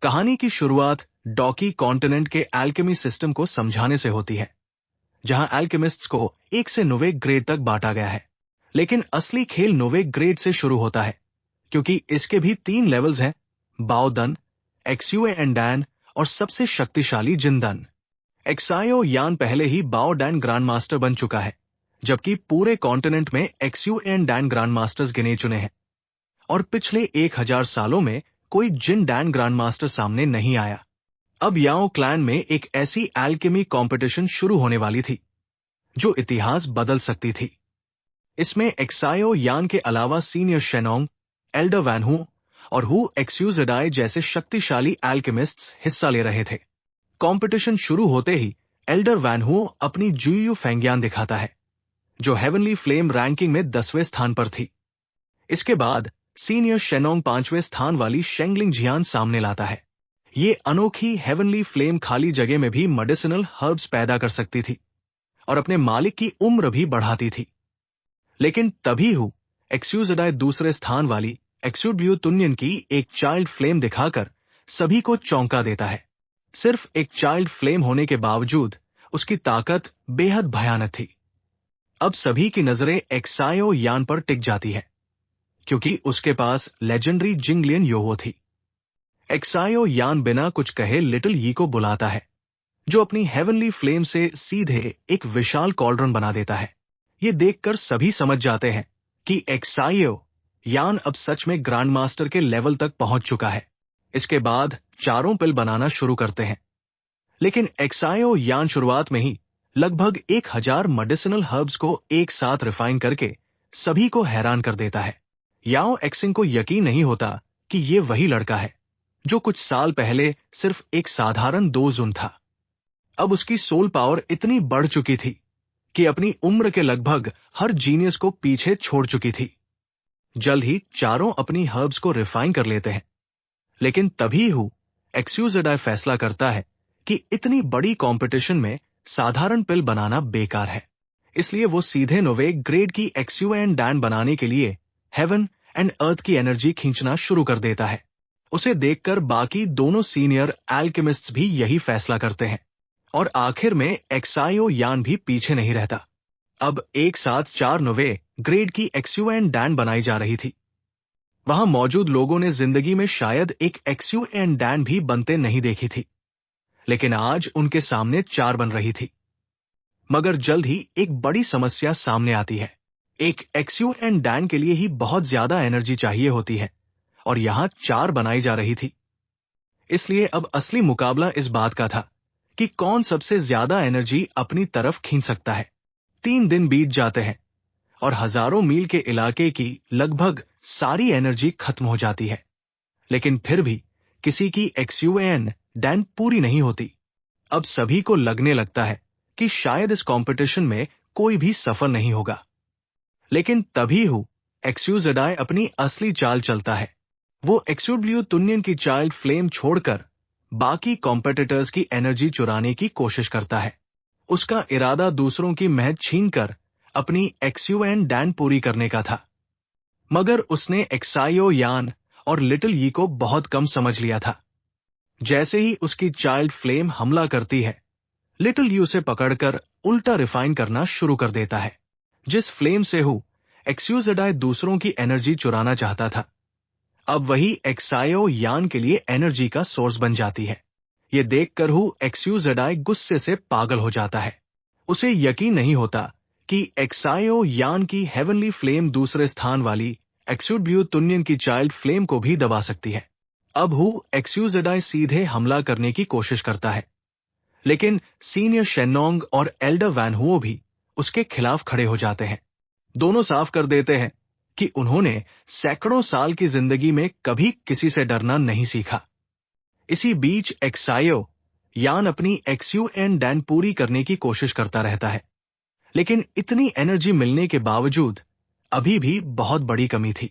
कहानी की शुरुआत डॉकी कॉन्टिनेंट के एल्केमी सिस्टम को समझाने से होती है, जहां एल्केमिस्ट्स को 1 से 9 ग्रेड तक बांटा गया है। लेकिन असली खेल 9 ग्रेड से शुरू होता है, क्योंकि इसके भी 3 लेवल्स हैं: बाओदन, एक्सुए एंडैन और सबसे शक्तिशाली जिंदन। एक्सायो यान पहले ही बाओडैन ग्रैंड मास्टर बन चुका है, जबकि पूरे कॉन्टिनेंट में एक्सुए एंडैन ग्रैंड मास्टर्स गिने चुने हैं, और पिछले 1000 सालों में कोई जिन डैन ग्रैंड मास्टर सामने नहीं आया। अब याओ क्लैन में एक ऐसी एल्केमी कंपटीशन शुरू होने वाली थी जो इतिहास बदल सकती थी। इसमें एक्सायो यान के अलावा सीनियर शेनोंग, एल्डर वैन हू और हू एक्सुजेडाई जैसे शक्तिशाली एल्केमिस्ट्स हिस्सा ले रहे थे। कंपटीशन शुरू होते ही एल्डर वैन हू अपनी जुयू फेंग्यान दिखाता है, जो हेवनली फ्लेम रैंकिंग में 10वें स्थान पर थी। इसके बाद सीनियर शेनोंग 5वें स्थान वाली शेंगलिंग जियान सामने लाता है। ये अनोखी हेवनली फ्लेम खाली जगह में भी मेडिसिनल हर्ब्स पैदा कर सकती थी और अपने मालिक की उम्र भी बढ़ाती थी। लेकिन तभी हू एक्सुजेडाई 2 स्थान वाली एक्सुड्ब्यू तुन्यन की एक चाइल्ड फ्लेम दिखाकर सभी को चौंका देता है। सिर्फ एक चाइल्ड फ्लेम होने के बावजूद उसकी ताकत बेहद भयानक थी। अब सभी की नजरें एक्सायो यान पर टिक जाती है, क्योंकि उसके पास लेजेंडरी जिंगलियन योहो थी। एक्सायो यान बिना कुछ कहे लिटिल यी को बुलाता है, जो अपनी हेवनली फ्लेम से सीधे एक विशाल कॉल्ड्रन बना देता है। ये देखकर सभी समझ जाते हैं कि एक्सायो यान अब सच में ग्रैंड मास्टर के लेवल तक पहुंच चुका है। इसके बाद चारों पिल बनाना शुरू करते हैं, लेकिन एक्सायो यान शुरुआत में ही लगभग 1000 मेडिसिनल हर्ब्स को एक साथ रिफाइन करके सभी को हैरान कर देता है। याओ एक्सिंग को यकीन नहीं होता कि ये वही लड़का है जो कुछ साल पहले सिर्फ एक साधारण दोजुन था। अब उसकी सोल पावर इतनी बढ़ चुकी थी कि अपनी उम्र के लगभग हर जीनियस को पीछे छोड़ चुकी थी। जल्द ही चारों अपनी हर्ब्स को रिफाइन कर लेते हैं, लेकिन तभी हू एक्सुजेडाई फैसला करता है कि इतनी बड़ी कंपटीशन में साधारण पिल बनाना बेकार है। इसलिए वो सीधे 9 ग्रेड की एक्सुए एंड डैन बनाने के लिए हेवन एंड अर्थ की एनर्जी खींचना शुरू कर देता है। उसे देखकर बाकी दोनों सीनियर एल्केमिस्ट्स भी यही फैसला करते हैं, और आखिर में एक्सायो यान भी पीछे नहीं रहता। अब एक साथ 4 9 ग्रेड की एक्सुए एंड डैन बनाई जा रही थी। वहां मौजूद लोगों ने जिंदगी में शायद एक एक्सुए एंड डैन भी बनते नहीं देखी थी, लेकिन आज उनके सामने 4 बन रही थी। मगर जल्द ही एक बड़ी समस्या सामने आती है। एक एक्सुए एंड डैन के लिए ही बहुत ज्यादा एनर्जी चाहिए होती है, और यहां 4 बनाई जा रही थी। इसलिए अब असली मुकाबला इस बात का था कि कौन सबसे ज्यादा एनर्जी अपनी तरफ खींच सकता है। 3 दिन बीत जाते हैं और हजारों मील के इलाके की लगभग सारी एनर्जी खत्म हो जाती है, लेकिन फिर भी किसी की एक्सुए एंड डैन पूरी नहीं होती। अब सभी को लगने लगता है कि शायद इस कंपटीशन में कोई भी सफल नहीं होगा। लेकिन तभी हू एक्सुजेडाई अपनी असली चाल चलता है। वो एक्सुड्ब्यू तुन्यन की चाइल्ड फ्लेम छोड़कर बाकी कॉम्पिटिटर्स की एनर्जी चुराने की कोशिश करता है। उसका इरादा दूसरों की महज छीनकर अपनी एक्सुए एंड डैन पूरी करने का था, मगर उसने एक्सायो यान और लिटिल यी को बहुत कम समझ लिया था। जैसे ही उसकी चाइल्ड फ्लेम हमला करती है, लिटिल यी उसे पकड़कर उल्टा रिफाइन करना शुरू कर देता है। जिस फ्लेम से हू एक्सुजेडाई दूसरों की एनर्जी चुराना चाहता था, अब वही एक्सायो यान के लिए एनर्जी का सोर्स बन जाती है। ये देखकर हू एक्सुजेडाई गुस्से से पागल हो जाता है। उसे यकीन नहीं होता कि एक्सायो यान की हेवनली फ्लेम 2 स्थान वाली एक्सुड्ब्यू तुन्यन की चाइल्ड फ्लेम को भी दबा सकती है। अब हू एक्सुजेडाई सीधे हमला करने की कोशिश करता है, लेकिन सीनियर शेनोंग और एल्डर वैन हुओ भी उसके खिलाफ खड़े हो जाते हैं। दोनों साफ कर देते हैं कि उन्होंने सैकड़ों साल की जिंदगी में कभी किसी से डरना नहीं सीखा। इसी बीच एक्सायो यान अपनी एक्सुए एंड डैन पूरी करने की कोशिश करता रहता है, लेकिन इतनी एनर्जी मिलने के बावजूद अभी भी बहुत बड़ी कमी थी।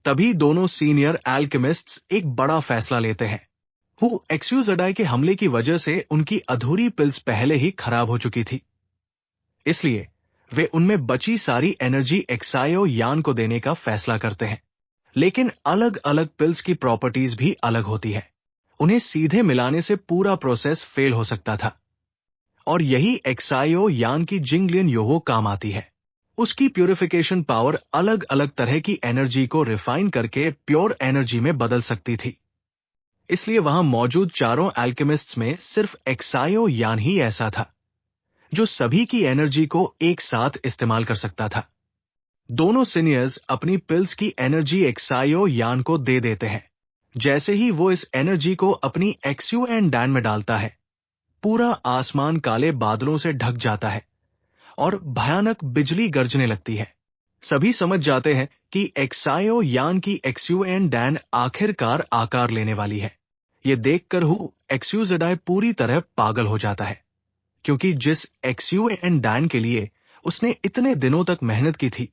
तभी दोनों सीनियर एल्केमिस्ट्स एक बड़ा फैसला लेते हैं। हू एक्सुजेडाई के हमले की वजह से उनकी अधूरी पिल्स पहले ही खराब हो चुकी थी, इसलिए वे उनमें बची सारी एनर्जी एक्सायो यान को देने का फैसला करते हैं। लेकिन अलग अलग पिल्स की प्रॉपर्टीज भी अलग होती है। उन्हें सीधे मिलाने से पूरा प्रोसेस फेल हो सकता था। और यही एक्सायो यान की जिंगलियन योहो काम आती है। उसकी प्यूरिफिकेशन पावर अलग अलग तरह की एनर्जी को रिफाइन करके प्योर एनर्जी में बदल सकती थी। इसलिए वहां मौजूद चारों एल्केमिस्ट्स में सिर्फ एक्सायो यान ही ऐसा था जो सभी की एनर्जी को एक साथ इस्तेमाल कर सकता था। दोनों सीनियर्स अपनी पिल्स की एनर्जी एक्सायो यान को दे देते हैं। जैसे ही वो इस एनर्जी को अपनी एक्सयूएन डैन में डालता है, पूरा आसमान काले बादलों से ढक जाता है और भयानक बिजली गरजने लगती है। सभी समझ जाते हैं कि एक्सायो यान की एक्सयूएन डैन आखिरकार आकार लेने वाली है। ये देखकर हु एक्सयूजेडाई पूरी तरह पागल हो जाता है, क्योंकि जिस एक्सयूएन डैन के लिए उसने इतने दिनों तक मेहनत की थी,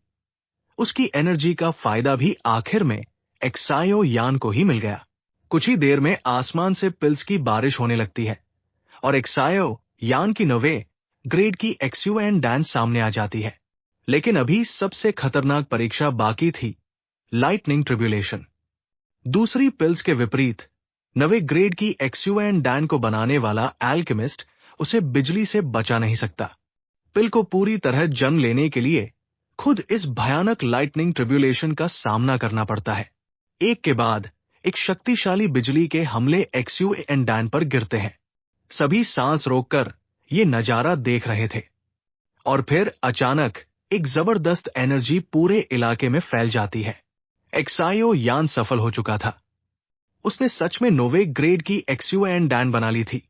उसकी एनर्जी का फायदा भी आखिर में एक्सायो यान को ही मिल गया। कुछ ही देर में आसमान से पिल्स की बारिश होने लगती है और एक्सायो यान की नवे ग्रेड की एक्सयूएन डैन सामने आ जाती है। लेकिन अभी सबसे खतरनाक परीक्षा बाकी थी, लाइटनिंग ट्रिब्यूलेशन। दूसरी पिल्स के विपरीत नवे ग्रेड की एक्सयूएन डैन को बनाने वाला एल्केमिस्ट उसे बिजली से बचा नहीं सकता। पिल को पूरी तरह जन्म लेने के लिए खुद इस भयानक लाइटनिंग ट्रिब्यूलेशन का सामना करना पड़ता है। एक के बाद एक शक्तिशाली बिजली के हमले एक्सयूएन डैन पर गिरते हैं। सभी सांस रोककर ये नजारा देख रहे थे और फिर अचानक एक जबरदस्त एनर्जी पूरे इलाके में फैल जाती है। एक्सायो यान सफल हो चुका था। उसने सच में नोवे ग्रेड की एक्सयूएन डैन बना ली थी।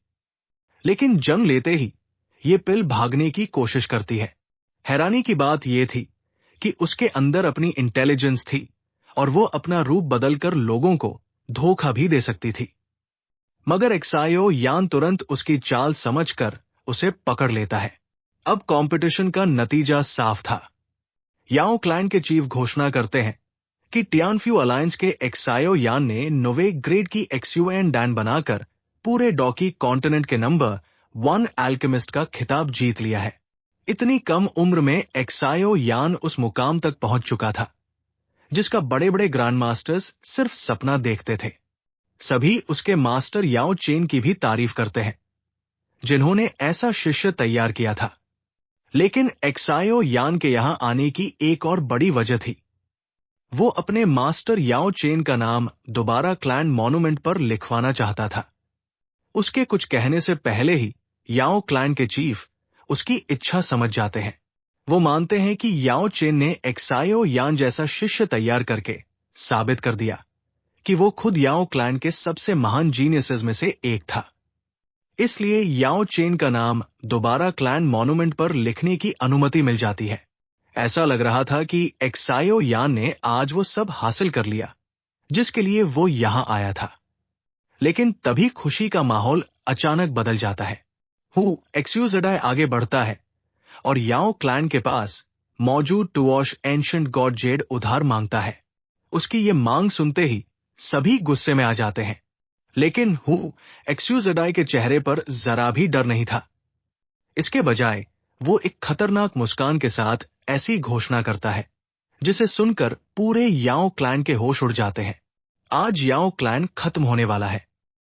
लेकिन जन्म लेते ही ये पिल भागने की कोशिश करती है। हैरानी की बात यह थी कि उसके अंदर अपनी इंटेलिजेंस थी और वो अपना रूप बदलकर लोगों को धोखा भी दे सकती थी। मगर एक्सायो यान तुरंत उसकी चाल समझकर उसे पकड़ लेता है। अब कंपटीशन का नतीजा साफ था। याओ क्लैन के चीफ घोषणा करते हैं कि टियानफ्यू अलायंस के एक्सायो यान ने नोवे ग्रेड की एक्सयूएन डैन बनाकर पूरे डॉकी कॉन्टिनेंट के नंबर 1 एल्केमिस्ट का खिताब जीत लिया है। इतनी कम उम्र में एक्सायो यान उस मुकाम तक पहुंच चुका था जिसका बड़े बड़े ग्रैंड मास्टर्स सिर्फ सपना देखते थे। सभी उसके मास्टर याओ चेन की भी तारीफ करते हैं, जिन्होंने ऐसा शिष्य तैयार किया था। लेकिन एक्सायो यान के यहां आने की एक और बड़ी वजह थी। वो अपने मास्टर याओ चेन का नाम दोबारा क्लैन मॉन्यूमेंट पर लिखवाना चाहता था। उसके कुछ कहने से पहले ही याओ क्लैन के चीफ उसकी इच्छा समझ जाते हैं। वो मानते हैं कि याओ चेन ने एक्सायो यान जैसा शिष्य तैयार करके साबित कर दिया कि वो खुद याओ क्लैन के सबसे महान जीनियसेस में से एक था। इसलिए याओ चेन का नाम दोबारा क्लैन मॉन्यूमेंट पर लिखने की अनुमति मिल जाती है। ऐसा लग रहा था कि एक्सायो यान ने आज वो सब हासिल कर लिया जिसके लिए वो यहां आया था। लेकिन तभी खुशी का माहौल अचानक बदल जाता है। हु एक्सयूजेडाई आगे बढ़ता है और याओ क्लैन के पास मौजूद टुवॉश एंशिएंट गॉड जेड उधार मांगता है। उसकी ये मांग सुनते ही सभी गुस्से में आ जाते हैं। लेकिन हु एक्सयूजेडाई के चेहरे पर जरा भी डर नहीं था। इसके बजाय वो एक खतरनाक मुस्कान के साथ ऐसी घोषणा करता है जिसे सुनकर पूरे याओ क्लैन के होश उड़ जाते हैं। आज याओ क्लैन खत्म होने वाला है।